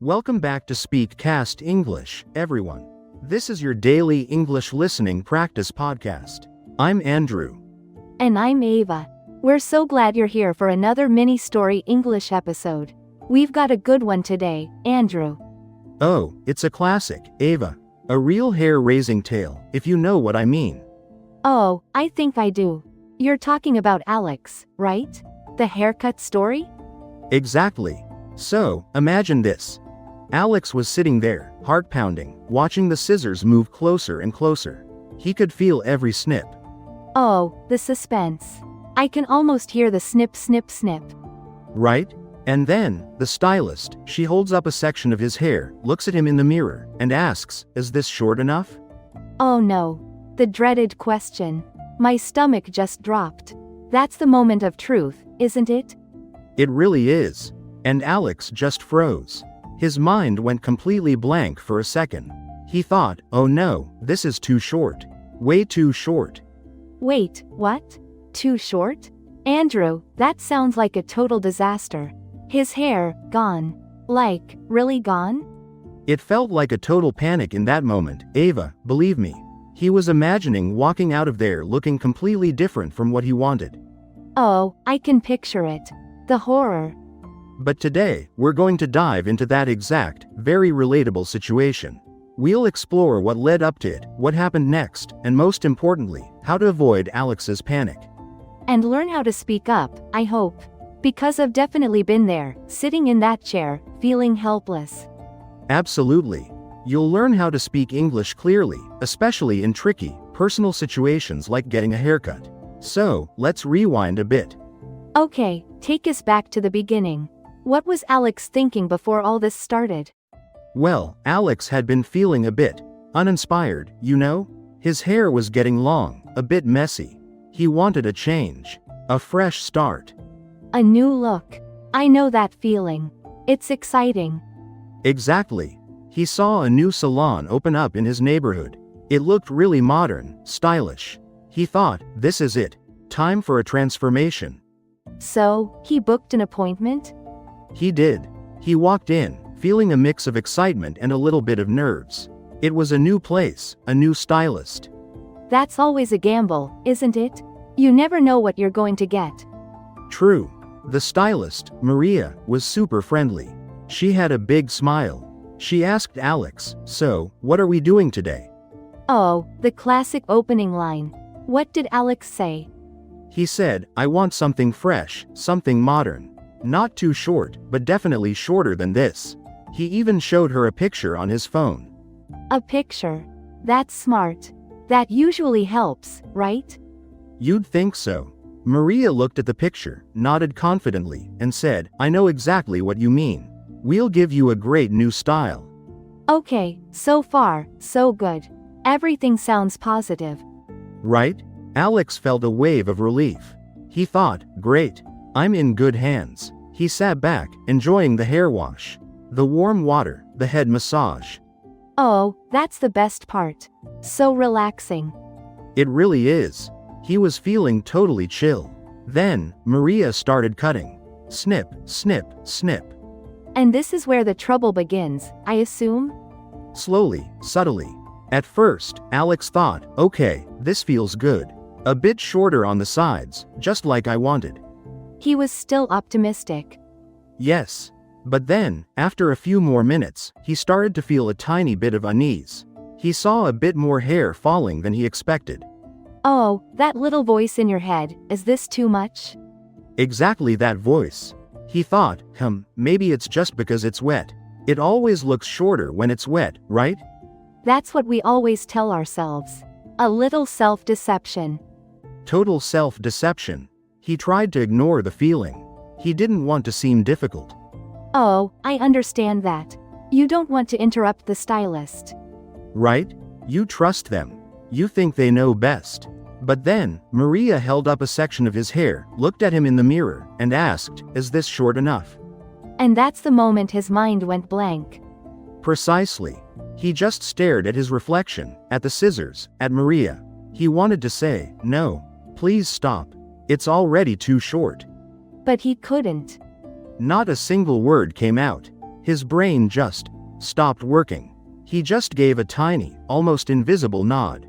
Welcome back to SpeakCast English, everyone. This is your daily English listening practice podcast. I'm Andrew. And I'm Ava. We're so glad you're here for another mini story English episode. We've got a good one today, Andrew. Oh, it's a classic, Ava. A real hair-raising tale, if you know what I mean. Oh, I think I do. You're talking about Alex, right? The haircut story? Exactly. So, imagine this. Alex was sitting there, heart pounding, watching the scissors move closer and closer. He could feel every snip. Oh, the suspense. I can almost hear the snip, snip, snip. Right? And then, the stylist, she holds up a section of his hair, looks at him in the mirror, and asks, "Is this short enough?" Oh no. The dreaded question. My stomach just dropped. That's the moment of truth, isn't it? It really is. And Alex just froze. His mind went completely blank for a second. He thought, oh no, this is too short. Way too short. Wait, what? Too short? Andrew, that sounds like a total disaster. His hair, gone. Like, really gone? It felt like a total panic in that moment, Ava, believe me. He was imagining walking out of there looking completely different from what he wanted. Oh, I can picture it. The horror. But today, we're going to dive into that exact, very relatable situation. We'll explore what led up to it, what happened next, and most importantly, how to avoid Alex's panic. And learn how to speak up, I hope. Because I've definitely been there, sitting in that chair, feeling helpless. Absolutely. You'll learn how to speak English clearly, especially in tricky, personal situations like getting a haircut. So, let's rewind a bit. Okay, take us back to the beginning. What was Alex thinking before all this started? Well, Alex had been feeling a bit uninspired, you know? His hair was getting long, a bit messy. He wanted a change. A fresh start. A new look. I know that feeling. It's exciting. Exactly. He saw a new salon open up in his neighborhood. It looked really modern, stylish. He thought, this is it. Time for a transformation. So, he booked an appointment? He did. He walked in, feeling a mix of excitement and a little bit of nerves. It was a new place, a new stylist. That's always a gamble, isn't it? You never know what you're going to get. True. The stylist, Maria, was super friendly. She had a big smile. She asked Alex, "So, what are we doing today?" Oh, the classic opening line. What did Alex say? He said, "I want something fresh, something modern. Not too short, but definitely shorter than this." He even showed her a picture on his phone. A picture. That's smart. That usually helps, right? You'd think so. Maria looked at the picture, nodded confidently, and said, "I know exactly what you mean. We'll give you a great new style." Okay, so far, so good. Everything sounds positive. Right? Alex felt a wave of relief. He thought, great. I'm in good hands. He sat back, enjoying the hair wash. The warm water, the head massage. Oh, that's the best part. So relaxing. It really is. He was feeling totally chill. Then, Maria started cutting. Snip, snip, snip. And this is where the trouble begins, I assume? Slowly, subtly. At first, Alex thought, okay, this feels good. A bit shorter on the sides, just like I wanted. He was still optimistic. Yes. But then, after a few more minutes, he started to feel a tiny bit of unease. He saw a bit more hair falling than he expected. Oh, that little voice in your head, is this too much? Exactly that voice. He thought, maybe it's just because it's wet. It always looks shorter when it's wet, right? That's what we always tell ourselves. A little self-deception. Total self-deception. He tried to ignore the feeling. He didn't want to seem difficult. Oh, I understand that. You don't want to interrupt the stylist. Right? You trust them. You think they know best. But then, Maria held up a section of his hair, looked at him in the mirror, and asked, "Is this short enough?" And that's the moment his mind went blank. Precisely. He just stared at his reflection, at the scissors, at Maria. He wanted to say, "No, please stop. It's already too short." But he couldn't. Not a single word came out. His brain just stopped working. He just gave a tiny, almost invisible nod.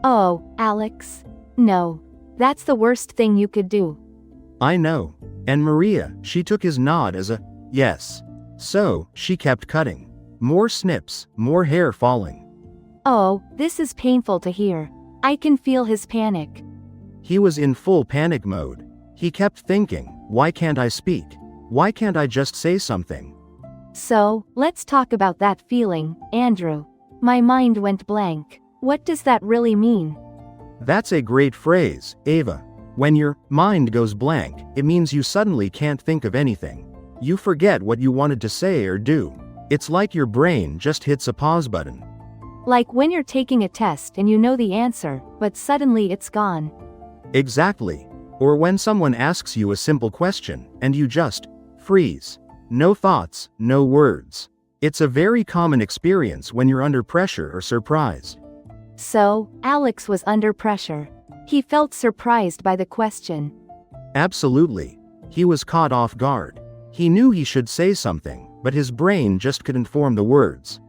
Oh, Alex. No. That's the worst thing you could do. I know. And Maria, she took his nod as a yes. So, she kept cutting. More snips, more hair falling. Oh, this is painful to hear. I can feel his panic. He was in full panic mode. He kept thinking, why can't I speak? Why can't I just say something? So, let's talk about that feeling, Andrew. My mind went blank. What does that really mean? That's a great phrase, Ava. When your mind goes blank, it means you suddenly can't think of anything. You forget what you wanted to say or do. It's like your brain just hits a pause button. Like when you're taking a test and you know the answer, but suddenly it's gone. Exactly. Or when someone asks you a simple question, and you just freeze. No thoughts, no words. It's a very common experience when you're under pressure or surprised. So, Alex was under pressure. He felt surprised by the question. Absolutely. He was caught off guard. He knew he should say something, but his brain just couldn't form the words.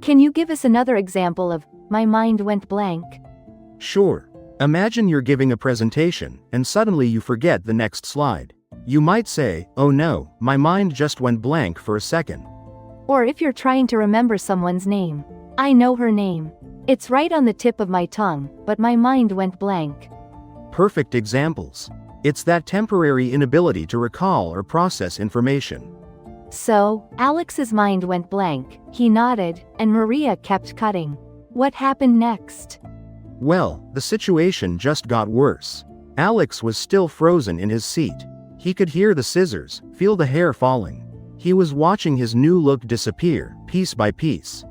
Can you give us another example of, my mind went blank? Sure. Imagine you're giving a presentation, and suddenly you forget the next slide. You might say, oh no, my mind just went blank for a second. Or if you're trying to remember someone's name. I know her name. It's right on the tip of my tongue, but my mind went blank. Perfect examples. It's that temporary inability to recall or process information. So, Alex's mind went blank, he nodded, and Maria kept cutting. What happened next? Well, the situation just got worse. Alex was still frozen in his seat. He could hear the scissors, feel the hair falling. He was watching his new look disappear, piece by piece.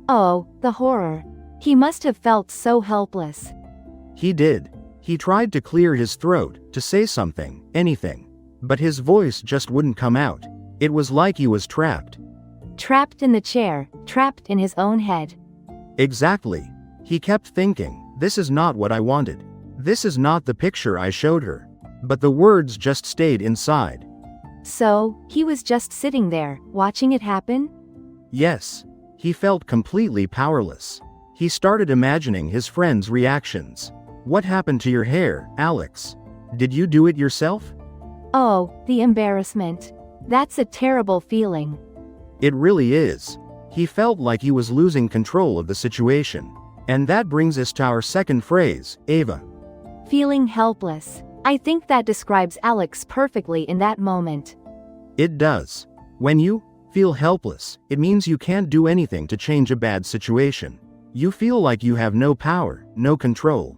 Oh, the horror. He must have felt so helpless. He did. He tried to clear his throat, to say something, anything. But his voice just wouldn't come out. It was like he was trapped. Trapped in the chair, trapped in his own head. Exactly. He kept thinking, this is not what I wanted. This is not the picture I showed her. But the words just stayed inside. So, he was just sitting there, watching it happen? Yes. He felt completely powerless. He started imagining his friends' reactions. What happened to your hair, Alex? Did you do it yourself? Oh, the embarrassment. That's a terrible feeling. It really is. He felt like he was losing control of the situation. And that brings us to our second phrase, Ava. Feeling helpless. I think that describes Alex perfectly in that moment. It does. When you feel helpless, it means you can't do anything to change a bad situation. You feel like you have no power, no control.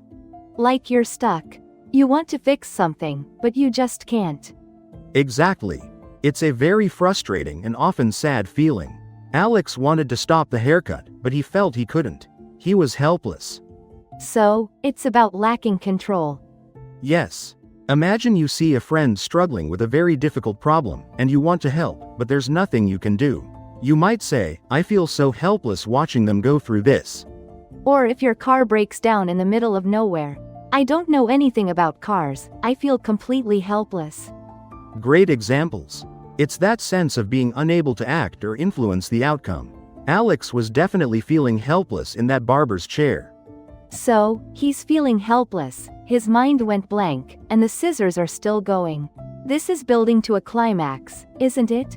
Like you're stuck. You want to fix something, but you just can't. Exactly. It's a very frustrating and often sad feeling. Alex wanted to stop the haircut, but he felt he couldn't. He was helpless. So, it's about lacking control. Yes. Imagine you see a friend struggling with a very difficult problem, and you want to help, but there's nothing you can do. You might say, I feel so helpless watching them go through this. Or if your car breaks down in the middle of nowhere. I don't know anything about cars, I feel completely helpless. Great examples. It's that sense of being unable to act or influence the outcome. Alex was definitely feeling helpless in that barber's chair. So, he's feeling helpless, his mind went blank, and the scissors are still going. This is building to a climax, isn't it?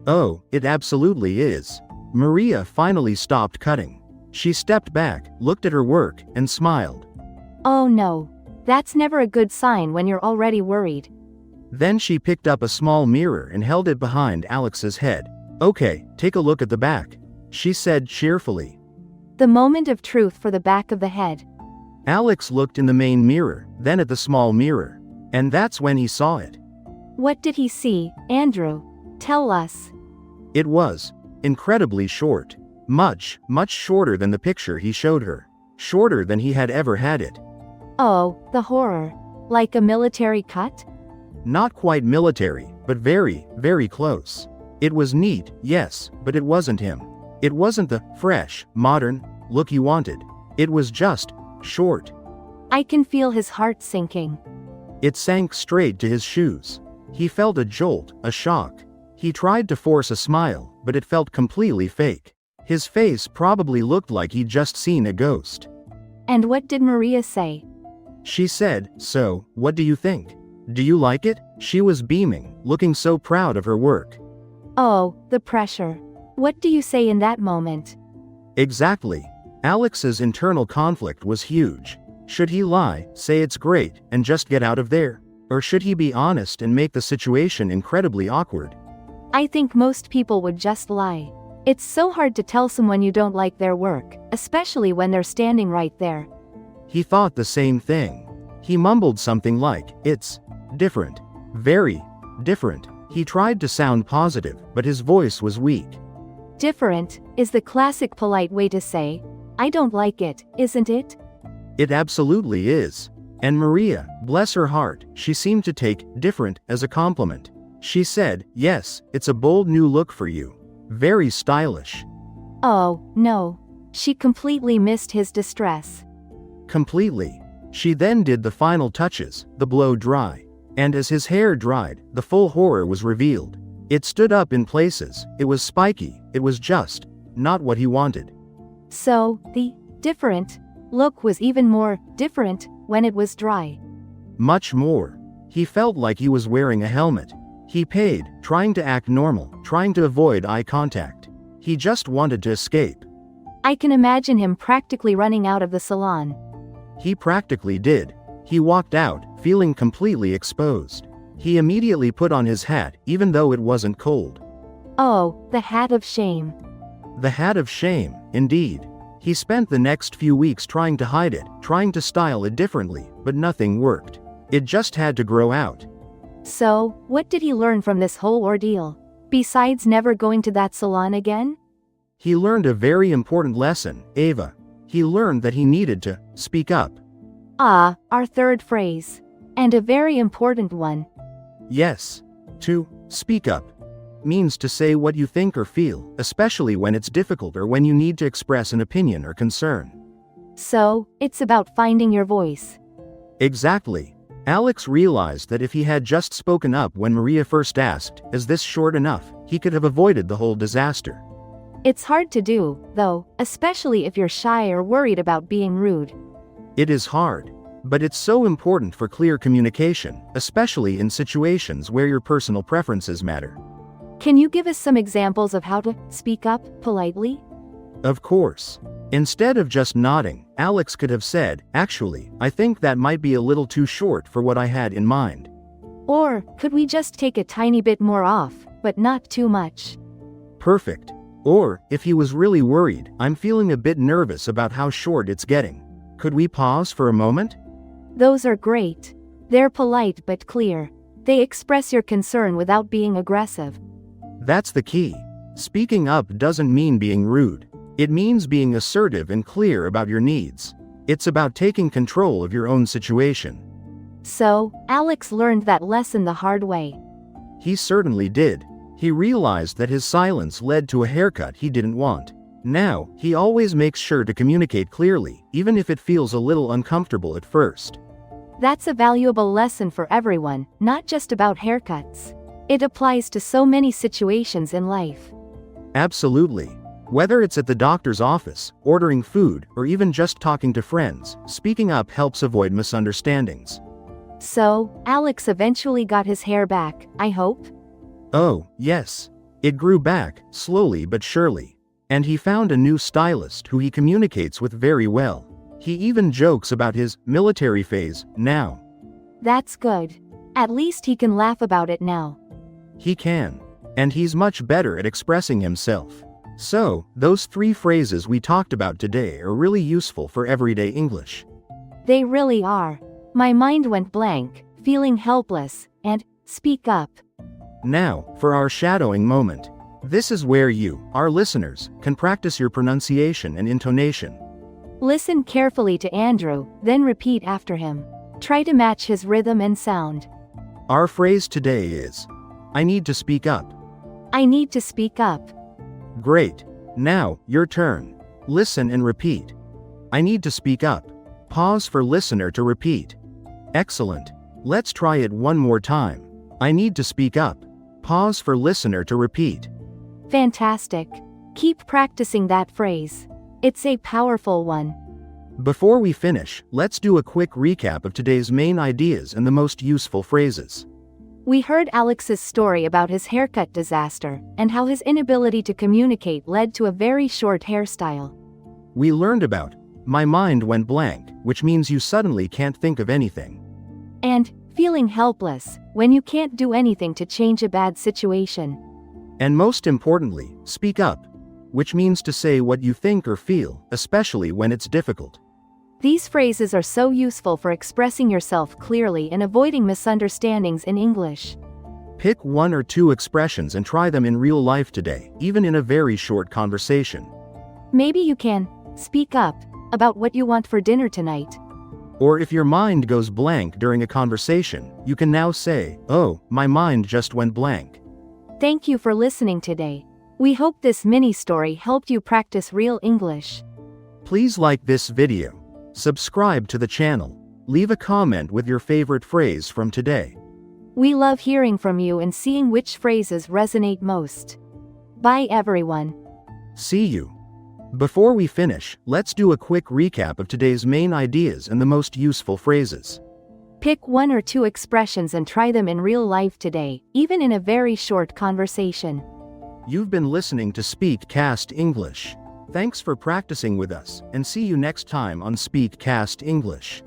Oh, it absolutely is. Maria finally stopped cutting. She stepped back, looked at her work, and smiled. Oh no. That's never a good sign when you're already worried. Then she picked up a small mirror and held it behind Alex's head. Okay, take a look at the back, she said cheerfully. The moment of truth for the back of the head. Alex looked in the main mirror, then at the small mirror. And that's when he saw it. What did he see, Andrew? Tell us. It was incredibly short. Much, much shorter than the picture he showed her. Shorter than he had ever had it. Oh, the horror. Like a military cut? Not quite military, but very, very close. It was neat, yes, but it wasn't him. It wasn't the fresh, modern look he wanted. It was just short. I can feel his heart sinking. It sank straight to his shoes. He felt a jolt, a shock. He tried to force a smile, but it felt completely fake. His face probably looked like he'd just seen a ghost. And what did Maria say? She said, "So, what do you think? Do you like it?" She was beaming, looking so proud of her work. Oh, the pressure. What do you say in that moment? Exactly. Alex's internal conflict was huge. Should he lie, say it's great, and just get out of there? Or should he be honest and make the situation incredibly awkward? I think most people would just lie. It's so hard to tell someone you don't like their work, especially when they're standing right there. He thought the same thing. He mumbled something like, "It's different. Very different." He tried to sound positive, but his voice was weak. Different is the classic polite way to say, I don't like it, isn't it? It absolutely is. And Maria, bless her heart, she seemed to take different as a compliment. She said, "Yes, it's a bold new look for you. Very stylish." Oh, no. She completely missed his distress. Completely. She then did the final touches, the blow dry. And as his hair dried, the full horror was revealed. It stood up in places, it was spiky, it was just not what he wanted. So, the different look was even more different when it was dry. Much more. He felt like he was wearing a helmet. He paid, trying to act normal, trying to avoid eye contact. He just wanted to escape. I can imagine him practically running out of the salon. He practically did. He walked out, feeling completely exposed. He immediately put on his hat, even though it wasn't cold. Oh, the hat of shame. The hat of shame, indeed. He spent the next few weeks trying to hide it, trying to style it differently, but nothing worked. It just had to grow out. So, what did he learn from this whole ordeal? Besides never going to that salon again? He learned a very important lesson, Ava. He learned that he needed to speak up. Ah, our third phrase. And a very important one. Yes. To speak up means to say what you think or feel, especially when it's difficult or when you need to express an opinion or concern. So, it's about finding your voice. Exactly. Alex realized that if he had just spoken up when Maria first asked, "Is this short enough?" he could have avoided the whole disaster. It's hard to do, though, especially if you're shy or worried about being rude. It is hard. But it's so important for clear communication, especially in situations where your personal preferences matter. Can you give us some examples of how to speak up politely? Of course. Instead of just nodding, Alex could have said, "Actually, I think that might be a little too short for what I had in mind." Or, could we just take a tiny bit more off, but not too much? Perfect. Or, if he was really worried, "I'm feeling a bit nervous about how short it's getting. Could we pause for a moment?" Those are great. They're polite but clear. They express your concern without being aggressive. That's the key. Speaking up doesn't mean being rude. It means being assertive and clear about your needs. It's about taking control of your own situation. So, Alex learned that lesson the hard way. He certainly did. He realized that his silence led to a haircut he didn't want. Now, he always makes sure to communicate clearly, even if it feels a little uncomfortable at first. That's a valuable lesson for everyone, not just about haircuts. It applies to so many situations in life. Absolutely. Whether it's at the doctor's office, ordering food, or even just talking to friends, speaking up helps avoid misunderstandings. So, Alex eventually got his hair back, I hope? Oh, yes. It grew back, slowly but surely. And he found a new stylist who he communicates with very well. He even jokes about his military phase now. That's good. At least he can laugh about it now. He can. And he's much better at expressing himself. So, those 3 phrases we talked about today are really useful for everyday English. They really are. My mind went blank, feeling helpless, and speak up. Now, for our shadowing moment. This is where you, our listeners, can practice your pronunciation and intonation. Listen carefully to Andrew, then repeat after him. Try to match his rhythm and sound. Our phrase today is, "I need to speak up." I need to speak up. Great. Now, your turn. Listen and repeat. I need to speak up. Pause for listener to repeat. Excellent. Let's try it one more time. I need to speak up. Pause for listener to repeat. Fantastic. Keep practicing that phrase. It's a powerful one. Before we finish, let's do a quick recap of today's main ideas and the most useful phrases. We heard Alex's story about his haircut disaster, and how his inability to communicate led to a very short hairstyle. We learned about my mind went blank, which means you suddenly can't think of anything. And feeling helpless, when you can't do anything to change a bad situation. And most importantly, speak up, which means to say what you think or feel, especially when it's difficult. These phrases are so useful for expressing yourself clearly and avoiding misunderstandings in English. Pick 1 or 2 expressions and try them in real life today, even in a very short conversation. Maybe you can speak up about what you want for dinner tonight. Or if your mind goes blank during a conversation, you can now say, "Oh, my mind just went blank." Thank you for listening today. We hope this mini story helped you practice real English. Please like this video, subscribe to the channel, leave a comment with your favorite phrase from today. We love hearing from you and seeing which phrases resonate most. Bye everyone. See you. Before we finish, let's do a quick recap of today's main ideas and the most useful phrases. Pick 1 or 2 expressions and try them in real life today, even in a very short conversation. You've been listening to SpeakCast English. Thanks for practicing with us, and see you next time on SpeakCast English.